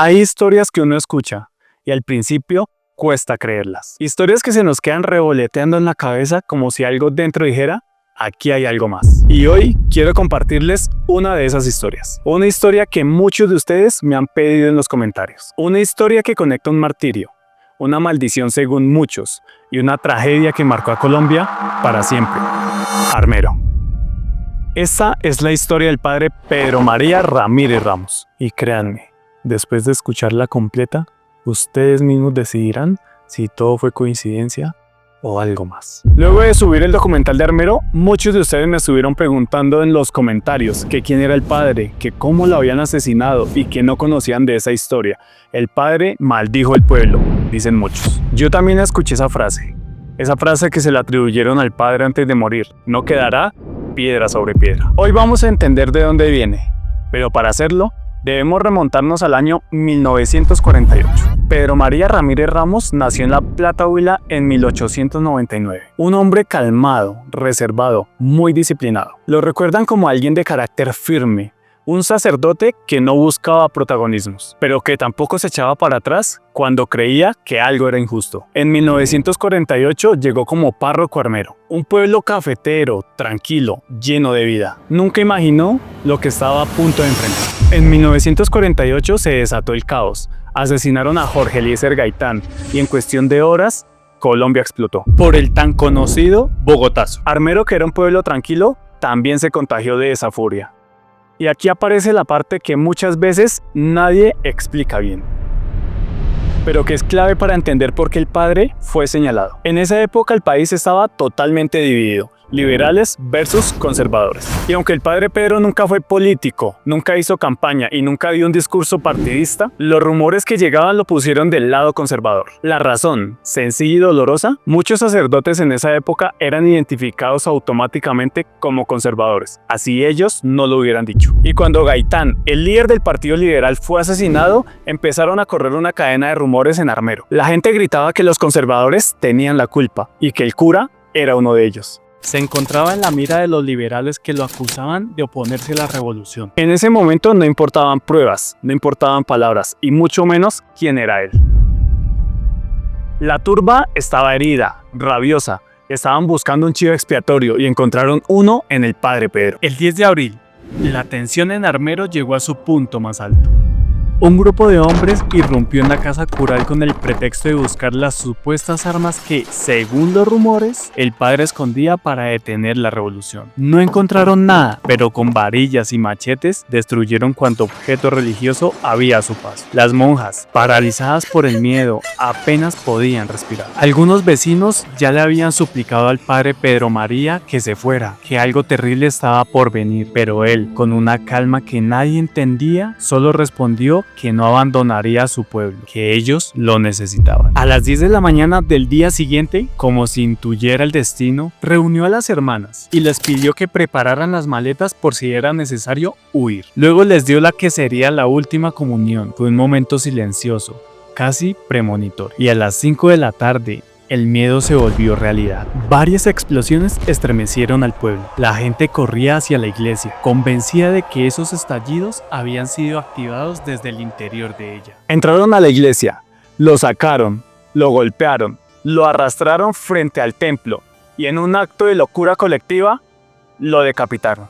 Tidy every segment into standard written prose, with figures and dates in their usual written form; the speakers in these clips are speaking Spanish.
Hay historias que uno escucha y al principio cuesta creerlas. Historias que se nos quedan revoloteando en la cabeza como si algo dentro dijera, aquí hay algo más. Y hoy quiero compartirles una de esas historias. Una historia que muchos de ustedes me han pedido en los comentarios. Una historia que conecta un martirio, una maldición según muchos y una tragedia que marcó a Colombia para siempre. Armero. Esta es la historia del padre Pedro María Ramírez Ramos. Y créanme, después de escucharla completa, ustedes mismos decidirán si todo fue coincidencia o algo más. Luego de subir el documental de Armero, muchos de ustedes me estuvieron preguntando en los comentarios que quién era el padre, que cómo lo habían asesinado y que no conocían de esa historia. El padre maldijo el pueblo, dicen muchos. Yo también escuché esa frase que se le atribuyeron al padre antes de morir. No quedará piedra sobre piedra. Hoy vamos a entender de dónde viene, pero para hacerlo debemos remontarnos al año 1948. Pedro María Ramírez Ramos nació en La Plata, Huila en 1899. Un hombre calmado, reservado, muy disciplinado. Lo recuerdan como alguien de carácter firme, un sacerdote que no buscaba protagonismos, pero que tampoco se echaba para atrás cuando creía que algo era injusto. En 1948 llegó como párroco Armero, un pueblo cafetero, tranquilo, lleno de vida. Nunca imaginó lo que estaba a punto de enfrentar. En 1948 se desató el caos. Asesinaron a Jorge Eliezer Gaitán y en cuestión de horas, Colombia explotó por el tan conocido Bogotazo. Armero, que era un pueblo tranquilo, también se contagió de esa furia. Y aquí aparece la parte que muchas veces nadie explica bien, pero que es clave para entender por qué el padre fue señalado. En esa época el país estaba totalmente dividido, liberales versus conservadores. Y aunque el padre Pedro nunca fue político, nunca hizo campaña y nunca dio un discurso partidista, los rumores que llegaban lo pusieron del lado conservador. La razón, sencilla y dolorosa, muchos sacerdotes en esa época eran identificados automáticamente como conservadores, así ellos no lo hubieran dicho. Y cuando Gaitán, el líder del Partido Liberal, fue asesinado, empezaron a correr una cadena de rumores en Armero. La gente gritaba que los conservadores tenían la culpa y que el cura era uno de ellos. Se encontraba en la mira de los liberales que lo acusaban de oponerse a la revolución. En ese momento no importaban pruebas, no importaban palabras y mucho menos quién era él. La turba estaba herida, rabiosa, estaban buscando un chivo expiatorio y encontraron uno en el padre Pedro. El 10 de abril, la tensión en Armero llegó a su punto más alto. Un grupo de hombres irrumpió en la casa cural con el pretexto de buscar las supuestas armas que, según los rumores, el padre escondía para detener la revolución. No encontraron nada, pero con varillas y machetes destruyeron cuanto objeto religioso había a su paso. Las monjas, paralizadas por el miedo, apenas podían respirar. Algunos vecinos ya le habían suplicado al padre Pedro María que se fuera, que algo terrible estaba por venir, pero él, con una calma que nadie entendía, solo respondió que no abandonaría a su pueblo, que ellos lo necesitaban. A las 10 de la mañana del día siguiente, como si intuyera el destino, reunió a las hermanas y les pidió que prepararan las maletas por si era necesario huir. Luego les dio la que sería la última comunión. Fue un momento silencioso, casi premonitorio. Y a las 5 de la tarde, el miedo se volvió realidad. Varias explosiones estremecieron al pueblo. La gente corría hacia la iglesia, convencida de que esos estallidos habían sido activados desde el interior de ella. Entraron a la iglesia, lo sacaron, lo golpearon, lo arrastraron frente al templo y en un acto de locura colectiva, lo decapitaron.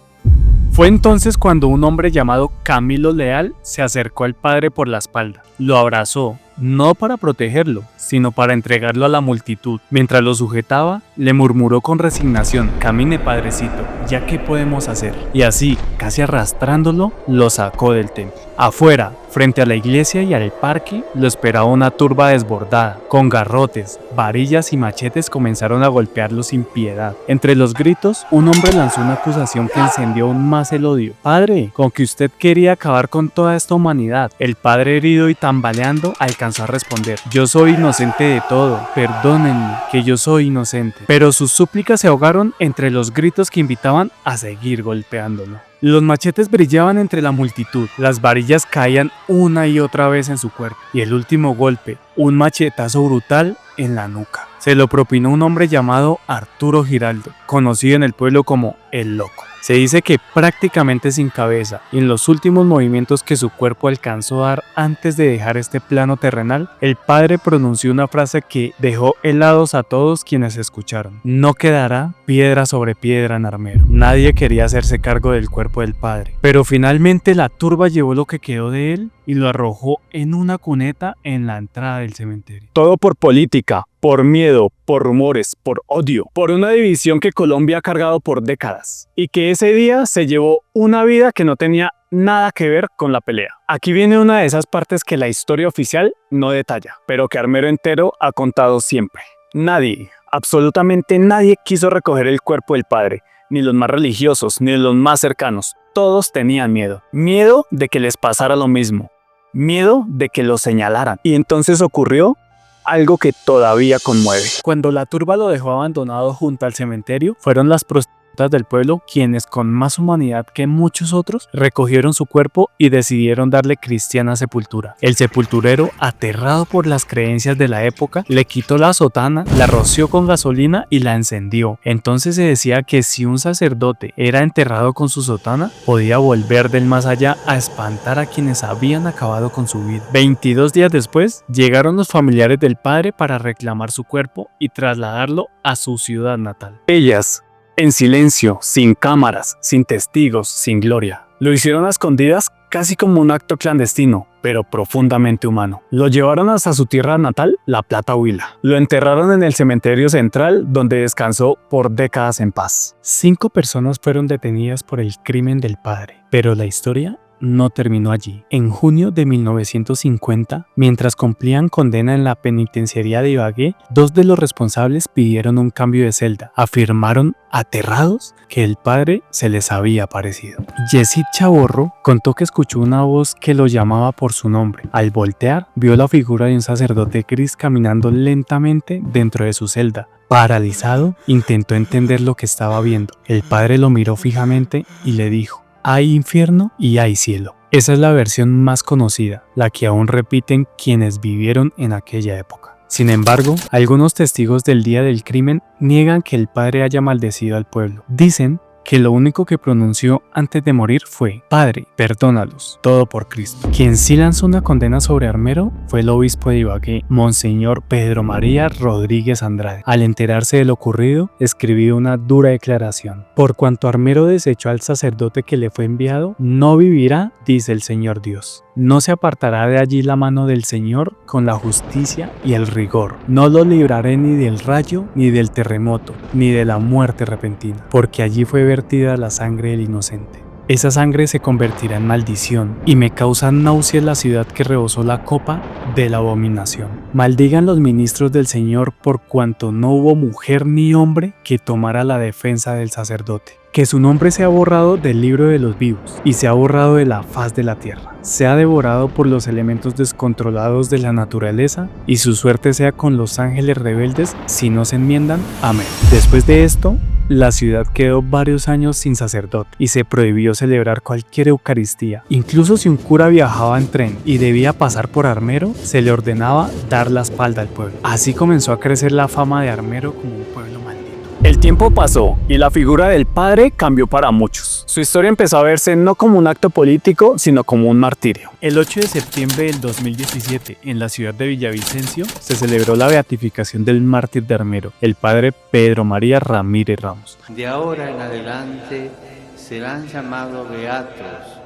Fue entonces cuando un hombre llamado Camilo Leal se acercó al padre por la espalda. Lo abrazó, no para protegerlo, sino para entregarlo a la multitud. Mientras lo sujetaba, le murmuró con resignación: «Camine, padrecito, ¿ya qué podemos hacer?». Y así, casi arrastrándolo, lo sacó del templo. Afuera, frente a la iglesia y al parque, lo esperaba una turba desbordada. Con garrotes, varillas y machetes comenzaron a golpearlo sin piedad. Entre los gritos, un hombre lanzó una acusación que encendió aún más el odio. «Padre, con que usted quería acabar con toda esta humanidad». El padre, herido y tambaleando, alcanzó a responder: «Yo soy inocente de todo, perdónenme, que yo soy inocente». Pero sus súplicas se ahogaron entre los gritos que invitaban a seguir golpeándolo. Los machetes brillaban entre la multitud, las varillas caían una y otra vez en su cuerpo, y el último golpe, un machetazo brutal en la nuca. Se lo propinó un hombre llamado Arturo Giraldo, conocido en el pueblo como el loco. Se dice que prácticamente sin cabeza y en los últimos movimientos que su cuerpo alcanzó a dar antes de dejar este plano terrenal, el padre pronunció una frase que dejó helados a todos quienes escucharon. No quedará piedra sobre piedra en Armero. Nadie quería hacerse cargo del cuerpo del padre, pero finalmente la turba llevó lo que quedó de él y lo arrojó en una cuneta en la entrada del cementerio. Todo por política, por miedo, por rumores, por odio, por una división que Colombia ha cargado por décadas y que ese día se llevó una vida que no tenía nada que ver con la pelea. Aquí viene una de esas partes que la historia oficial no detalla, pero que Armero entero ha contado siempre. Nadie, absolutamente nadie quiso recoger el cuerpo del padre, ni los más religiosos, ni los más cercanos. Todos tenían miedo. Miedo de que les pasara lo mismo. Miedo de que lo señalaran. Y entonces ocurrió algo que todavía conmueve. Cuando la turba lo dejó abandonado junto al cementerio, fueron las prostitutas del pueblo quienes, con más humanidad que muchos otros, recogieron su cuerpo y decidieron darle cristiana sepultura. El sepulturero, aterrado por las creencias de la época, le quitó la sotana, la roció con gasolina y la encendió. Entonces se decía que si un sacerdote era enterrado con su sotana, podía volver del más allá a espantar a quienes habían acabado con su vida. 22 días después, llegaron los familiares del padre para reclamar su cuerpo y trasladarlo a su ciudad natal. Ellas, en silencio, sin cámaras, sin testigos, sin gloria. Lo hicieron a escondidas, casi como un acto clandestino, pero profundamente humano. Lo llevaron hasta su tierra natal, La Plata, Huila. Lo enterraron en el cementerio central, donde descansó por décadas en paz. 5 personas fueron detenidas por el crimen del padre, pero la historia no terminó allí. En junio de 1950, mientras cumplían condena en la penitenciaría de Ibagué, 2 de los responsables pidieron un cambio de celda. Afirmaron, aterrados, que el padre se les había aparecido. Yesid Chaborro contó que escuchó una voz que lo llamaba por su nombre. Al voltear, vio la figura de un sacerdote gris caminando lentamente dentro de su celda. Paralizado, intentó entender lo que estaba viendo. El padre lo miró fijamente y le dijo: hay infierno y hay cielo. Esa es la versión más conocida, la que aún repiten quienes vivieron en aquella época. Sin embargo, algunos testigos del día del crimen niegan que el padre haya maldecido al pueblo. Dicen que lo único que pronunció antes de morir fue: Padre, perdónalos, todo por Cristo. Quien sí lanzó una condena sobre Armero fue el obispo de Ibagué, Monseñor Pedro María Rodríguez Andrade. Al enterarse de lo ocurrido, escribió una dura declaración: por cuanto Armero desechó al sacerdote que le fue enviado, no vivirá, dice el Señor Dios. No se apartará de allí la mano del Señor con la justicia y el rigor. No lo libraré ni del rayo, ni del terremoto, ni de la muerte repentina, porque allí fue vertida la sangre del inocente. Esa sangre se convertirá en maldición, y me causa náuseas la ciudad que rebosó la copa de la abominación. Maldigan los ministros del Señor por cuanto no hubo mujer ni hombre que tomara la defensa del sacerdote. Que su nombre sea borrado del libro de los vivos y sea borrado de la faz de la tierra. Sea devorado por los elementos descontrolados de la naturaleza y su suerte sea con los ángeles rebeldes si no se enmiendan. Amén. Después de esto, la ciudad quedó varios años sin sacerdote y se prohibió celebrar cualquier Eucaristía. Incluso si un cura viajaba en tren y debía pasar por Armero, se le ordenaba dar la espalda al pueblo. Así comenzó a crecer la fama de Armero como un pueblo maldito. El tiempo pasó y la figura del padre cambió para muchos. Su historia empezó a verse no como un acto político, sino como un martirio. El 8 de septiembre del 2017, en la ciudad de Villavicencio, se celebró la beatificación del mártir de Armero, el padre Pedro María Ramírez Ramos. De ahora en adelante serán llamados beatos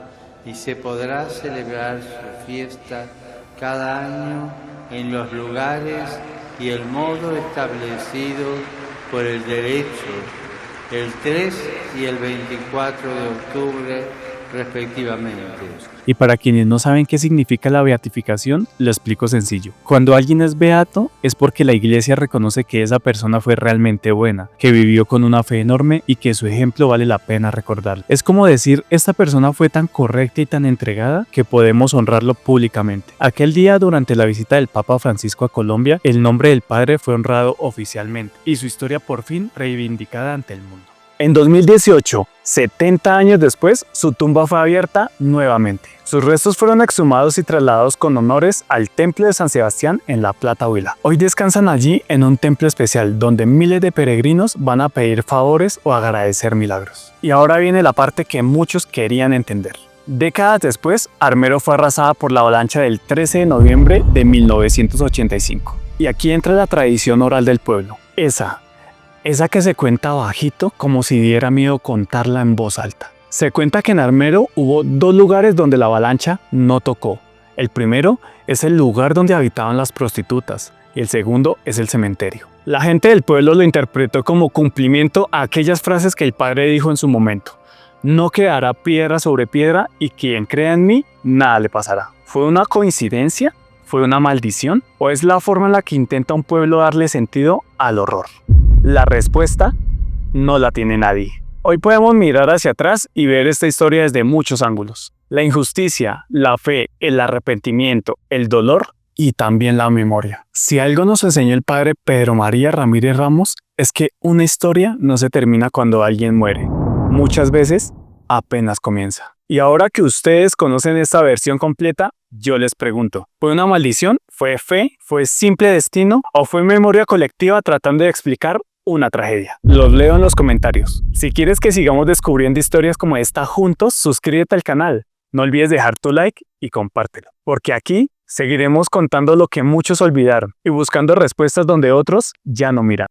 y se podrá celebrar su fiesta cada año en los lugares y el modo establecido por el derecho, el 3 y el 24 de octubre respectivamente. Y para quienes no saben qué significa la beatificación, lo explico sencillo. Cuando alguien es beato es porque la iglesia reconoce que esa persona fue realmente buena, que vivió con una fe enorme y que su ejemplo vale la pena recordar. Es como decir, esta persona fue tan correcta y tan entregada que podemos honrarlo públicamente. Aquel día, durante la visita del Papa Francisco a Colombia, el nombre del padre fue honrado oficialmente y su historia por fin reivindicada ante el mundo. En 2018, 70 años después, su tumba fue abierta nuevamente. Sus restos fueron exhumados y trasladados con honores al Templo de San Sebastián en La Plata, Huila. Hoy descansan allí en un templo especial donde miles de peregrinos van a pedir favores o agradecer milagros. Y ahora viene la parte que muchos querían entender. Décadas después, Armero fue arrasada por la avalancha del 13 de noviembre de 1985. Y aquí entra la tradición oral del pueblo. Esa que se cuenta bajito como si diera miedo contarla en voz alta. Se cuenta que en Armero hubo 2 lugares donde la avalancha no tocó. El primero es el lugar donde habitaban las prostitutas y el segundo es el cementerio. La gente del pueblo lo interpretó como cumplimiento a aquellas frases que el padre dijo en su momento. No quedará piedra sobre piedra y quien crea en mí, nada le pasará. ¿Fue una coincidencia? ¿Fue una maldición? ¿O es la forma en la que intenta un pueblo darle sentido al horror? La respuesta no la tiene nadie. Hoy podemos mirar hacia atrás y ver esta historia desde muchos ángulos. La injusticia, la fe, el arrepentimiento, el dolor y también la memoria. Si algo nos enseñó el padre Pedro María Ramírez Ramos es que una historia no se termina cuando alguien muere. Muchas veces apenas comienza. Y ahora que ustedes conocen esta versión completa, yo les pregunto, ¿fue una maldición? ¿Fue fe? ¿Fue simple destino? ¿O fue memoria colectiva tratando de explicar una tragedia? Los leo en los comentarios. Si quieres que sigamos descubriendo historias como esta juntos, suscríbete al canal. No olvides dejar tu like y compártelo. Porque aquí seguiremos contando lo que muchos olvidaron y buscando respuestas donde otros ya no miran.